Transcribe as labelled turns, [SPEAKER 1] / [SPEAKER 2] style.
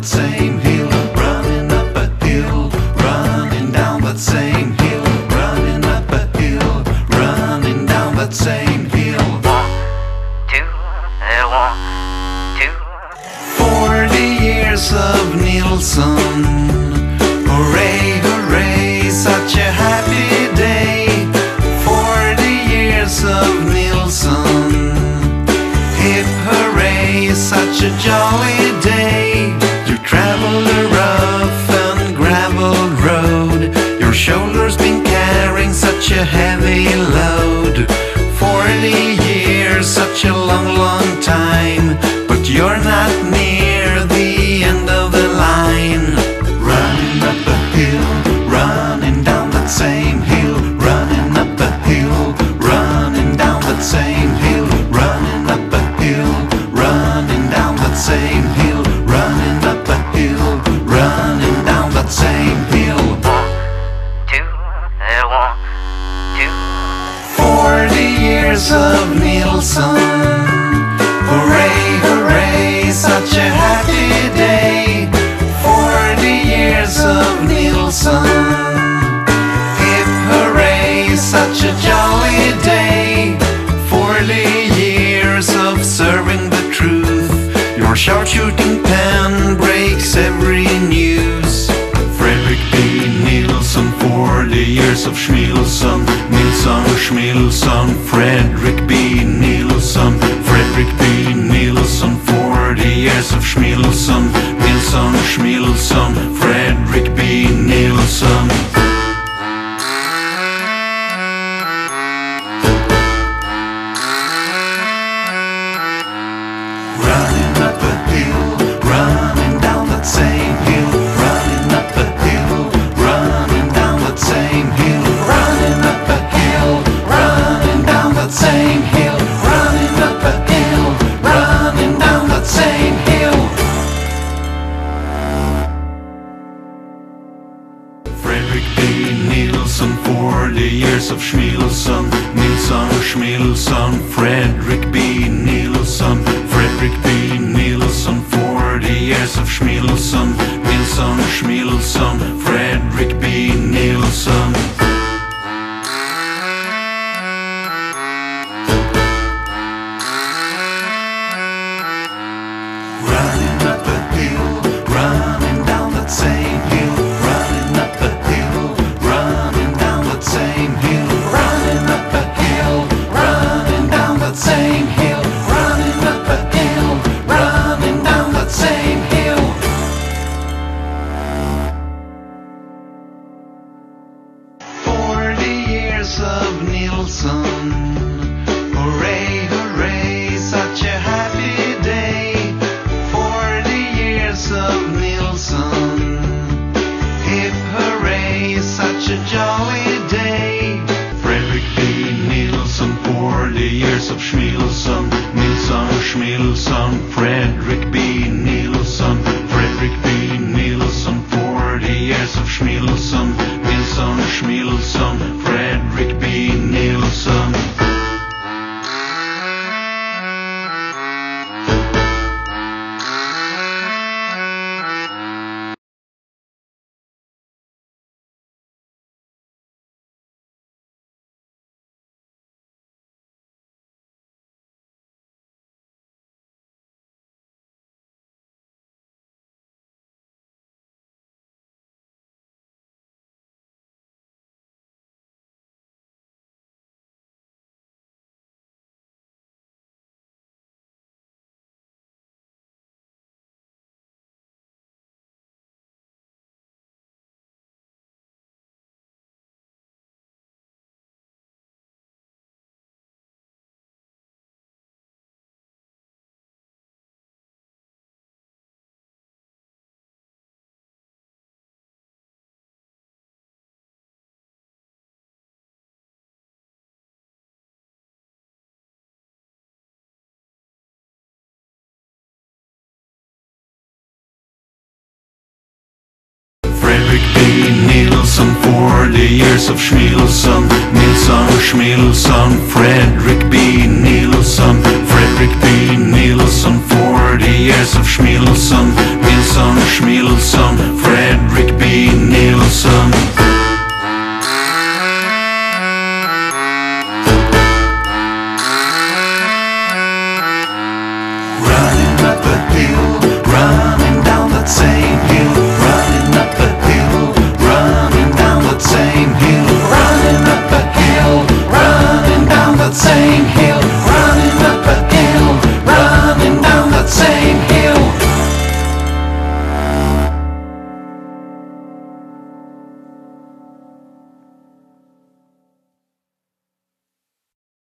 [SPEAKER 1] that same hill, running up a hill, running down that same hill, running up a hill, running down that same hill. 40 years of Nilsson, hooray, hooray, such a happy day. 40 years of Nilsson, hip hooray, such a jolly day. You traveled a rough and graveled road, your shoulders been carrying such a heavy load. 40 years, such a long, long time, but you're not near the end of the line. Running up a hill, running down that same hill, running up a hill, running down that same hill, running up a hill, running down that same hill, running up a hill, running down that same hill. 40 years of Nilsson, hooray, hooray, such a happy day. 40 years of Nilsson, hip hooray, such a jolly day. 40 years of serving the truth, your sharpshooting pen breaks every news. Fredrik B. Nilsson, 40 years of Schmilsson, Nilsson, Schmilsson, Fredrik B. Nilsson, Fredrik B. Nilsson, 40 years of Schmilsson, Nilsson, Schmilsson, Fredrik B. Nilsson. Running up a hill, running down that same hill, running up a hill, running down that same hill, running up a hill, running down that same hill, running up a hill, running down that same hill. Fredrik B. Nilsson, 40 years of Schmilsson, Nilsson, Schmilsson, Fredrik B. Nilsson, Fredrik B. Nilsson, 40 years of Schmilsson, Nilsson, Schmilsson, Fredrik B. Nilsson. Running up a hill, running down that same hill, running up a hill, running down that same hill, running up a hill, running down that same hill, running up a hill, running down that same hill. 40 years of Nilsson, hooray, hooray, such a happy day. 40 years of Nilsson, hip hooray, such a jolly day. Fredrik B. Nilsson, 40 years of Schmilsson, Nilsson, Schmilsson, Fredrik B. Nilsson, Fredrik B. Nilsson, 40 years of Schmilsson, Nilsson, Schmilsson, Fredrik B. Nilsson. Fredrik B. Nilsson, 40 years of Schmilsson, Nilsson, Schmilsson, Fredrik B. Nilsson, Fredrik B. Nilsson, 40 years of Schmilsson, Nilsson, Schmilsson, Fredrik B. Nilsson.